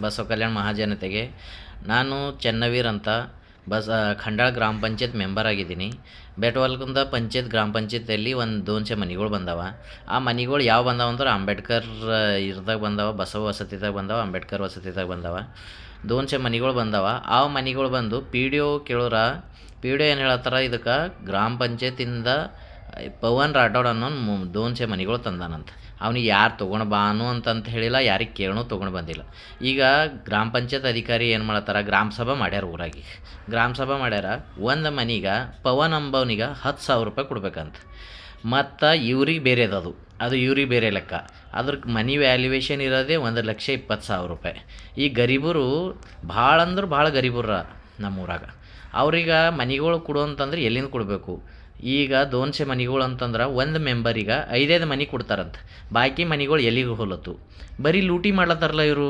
ಬಸವ ಕಲ್ಯಾಣ ಮಹಾಜನತೆಗೆ. ನಾನು ಚೆನ್ನವೀರ್ ಅಂತ ಖಂಡಾಳ ಗ್ರಾಮ ಪಂಚಾಯತ್ ಮೆಂಬರ್ ಆಗಿದ್ದೀನಿ. ಬೆಟ್ವಲ್ಕುಂದ ಪಂಚಾಯತ್ ಗ್ರಾಮ ಪಂಚಾಯತಿಯಲ್ಲಿ ಒಂದು 200 ಮನೆಗಳು ಬಂದಾವ. ಆ ಮನೆಗಳು ಯಾವ ಬಂದಾವ ಅಂದ್ರೆ ಅಂಬೇಡ್ಕರ್ ಇರ್ದಾಗ ಬಂದಾವ, ಬಸವ ವಸತಿದಾಗ ಬಂದಾವ, ಅಂಬೇಡ್ಕರ್ ವಸತಿದಾಗ ಬಂದಾವ. 200 ಮನೆಗಳು ಬಂದಾವ. ಆ ಮನೆಗಳು ಬಂದು ಪಿ ಡಿ ಒ ಕೇಳೋರ, ಪಿ ಡಿ ಒ ಏನು ಹೇಳತ್ತಾರ, ಇದಕ್ಕೆ ಗ್ರಾಮ ಪಂಚಾಯತಿಂದ ಪವನ್ ರಾಠೋಡ್ ಅನ್ನೋ 200 ಮನೆಗಳು ತಂದಾನಂತ. ಅವ್ನಿಗೆ ಯಾರು ತೊಗೊಂಡು ಬಾನು ಅಂತಂತ ಹೇಳಿಲ್ಲ, ಯಾರಿಗೆ ಕೇಳೋ ತೊಗೊಂಡು ಬಂದಿಲ್ಲ. ಈಗ ಗ್ರಾಮ ಪಂಚಾಯತ್ ಅಧಿಕಾರಿ ಏನು ಮಾಡತ್ತಾರ, ಗ್ರಾಮ ಸಭಾ ಮಾಡ್ಯಾರ ಊರಾಗಿ. ಗ್ರಾಮ ಸಭಾ ಮಾಡ್ಯಾರ, ಒಂದು ಮನೆಗೆ ಪವನ್ ಅಂಬವನಿಗೆ 10,000 ರೂಪಾಯಿ ಕೊಡ್ಬೇಕಂತ. ಮತ್ತು ಇವ್ರಿಗೆ ಬೇರೆದದು, ಅದು ಇವ್ರಿಗೆ ಬೇರೆ ಲೆಕ್ಕ. ಅದ್ರ ಮನಿ ವ್ಯಾಲ್ಯೂಯೇಷನ್ ಇರೋದೇ 1,20,000 ರೂಪಾಯಿ. ಈ ಗರೀಬರು ಭಾಳ ಅಂದ್ರೆ ಭಾಳ ಗರೀಬರ ನಮ್ಮೂರಾಗ. ಅವ್ರಿಗೆ ಮನೆಗಳು ಕೊಡು ಅಂತಂದ್ರೆ ಎಲ್ಲಿಂದ ಕೊಡಬೇಕು? ಈಗ 200 ಮನೆಗಳು ಅಂತಂದ್ರೆ ಒಂದು ಮೆಂಬರಿಗೆ 5 ಮನೆ ಕೊಡ್ತಾರಂತ. ಬಾಕಿ ಮನೆಗಳು ಎಲ್ಲಿಗೆ ಹೋಲತ್ತು? ಬರೀ ಲೂಟಿ ಮಾಡ್ಲತ್ತಾರಲ್ಲ ಇವರು.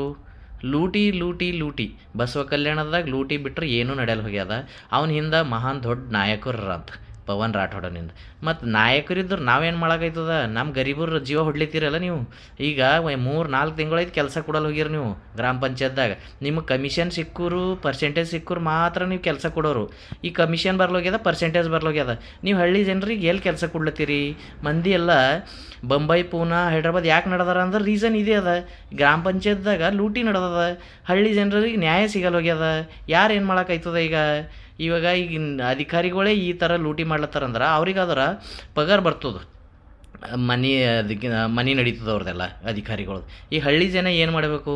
ಲೂಟಿ ಬಸವ ಕಲ್ಯಾಣದಾಗ ಲೂಟಿ ಬಿಟ್ಟರೆ ಏನೂ ನಡೆಯಲ್ಲ ಹೋಗ್ಯದ. ಅವನ ಹಿಂದೆ ಮಹಾನ್ ದೊಡ್ಡ ನಾಯಕರ ಅಂತ ಪವನ್ ರಾಠೋಡನಿಂದ. ಮತ್ತು ನಾಯಕರಿದ್ರು ನಾವೇನು ಮಾಡೋಕ್ಕಾಯ್ತದ? ನಮ್ಮ ಗರೀಬರ ಜೀವ ಹೊಡ್ಲಿತ್ತೀರಲ್ಲ ನೀವು. ಈಗ 3-4 ತಿಂಗಳೈದು ಕೆಲಸ ಕೊಡಲ್ಲ ಹೋಗಿರಿ ನೀವು ಗ್ರಾಮ ಪಂಚಾಯತ್ದಾಗ. ನಿಮಗೆ ಕಮಿಷನ್ ಸಿಕ್ಕರು, ಪರ್ಸೆಂಟೇಜ್ ಸಿಕ್ಕರು ಮಾತ್ರ ನೀವು ಕೆಲಸ ಕೊಡೋರು. ಈ ಕಮಿಷನ್ ಬರ್ಲೋಗ್ಯದ, ಪರ್ಸೆಂಟೇಜ್ ಬರ್ಲೋಗ್ಯದ. ನೀವು ಹಳ್ಳಿ ಜನರಿಗೆ ಎಲ್ಲಿ ಕೆಲಸ ಕೊಡ್ಲತ್ತೀರಿ? ಮಂದಿ ಎಲ್ಲ ಬೊಂಬೈ, ಪೂನಾ, ಹೈದ್ರಾಬಾದ್ ಯಾಕೆ ನಡೆದಾರ ಅಂದ್ರೆ ರೀಸನ್ ಇದೇ ಅದ. ಗ್ರಾಮ ಪಂಚಾಯತ್ದಾಗ ಲೂಟಿ ನಡೆದದ. ಹಳ್ಳಿ ಜನರಿಗೆ ನ್ಯಾಯ ಸಿಗಲ್ಲ ಹೋಗ್ಯದ. ಯಾರು ಏನು ಮಾಡೋಕ್ಕಾಯ್ತದ? ಇವಾಗ ಅಧಿಕಾರಿಗಳೇ ಈ ಥರ ಲೂಟಿ ಮಾಡ್ಲತ್ತಾರಂದ್ರೆ ಅವ್ರಿಗೆ ಅದರ ಪಗಾರ ಬರ್ತದೆ, ಮನೆ ನಡೀತದೆ ಅವ್ರದ್ದೆಲ್ಲ ಅಧಿಕಾರಿಗಳು. ಈ ಹಳ್ಳಿ ಜನ ಏನು ಮಾಡಬೇಕು?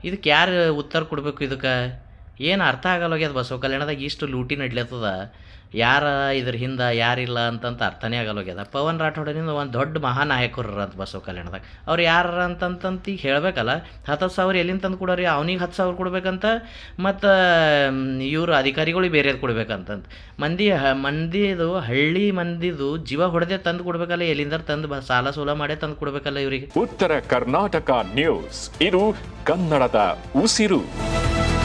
ಇದಕ್ಕೆ ಯಾರು ಉತ್ತರ ಕೊಡಬೇಕು? ಇದಕ್ಕೆ ಏನು ಅರ್ಥ ಆಗಲ್ಲ ಹೋಗ್ಯದ. ಬಸವ ಕಲ್ಯಾಣದಾಗ ಇಷ್ಟು ಲೂಟಿ ನಡ್ಲತ್ತದ, ಯಾರ ಇದ್ರ ಹಿಂದೆ ಯಾರಿಲ್ಲ ಅಂತಂತ ಅರ್ಥನೇ ಆಗಲ್ಲ ಹೋಗ್ಯದ. ಪವನ್ ರಾಠೋಡನಿಂದ ಒಂದು ದೊಡ್ಡ ಮಹಾನಾಯಕರು ಅಂತ ಬಸವ ಕಲ್ಯಾಣದಾಗ. ಅವ್ರು ಯಾರು ಅಂತಂತ ಈಗ ಹೇಳಬೇಕಲ್ಲ. 10,000 ಎಲ್ಲಿಂದ ತಂದು ಕೊಡೋರಿ? ಅವನಿಗೆ 10,000 ಕೊಡ್ಬೇಕಂತ, ಮತ್ತು ಇವರು ಅಧಿಕಾರಿಗಳಿಗೆ ಬೇರೆದು ಕೊಡ್ಬೇಕಂತಂತ. ಮಂದಿದು ಹಳ್ಳಿ ಮಂದಿದು ಜೀವ ಹೊಡೆದೇ ತಂದು ಕೊಡ್ಬೇಕಲ್ಲ. ಎಲ್ಲಿಂದ ತಂದು ಸಾಲ ಸೋಲ ಮಾಡೇ ತಂದು ಕೊಡ್ಬೇಕಲ್ಲ ಇವರಿಗೆ. ಉತ್ತರ ಕರ್ನಾಟಕ ನ್ಯೂಸ್, ಇದು ಕನ್ನಡದ ಉಸಿರು.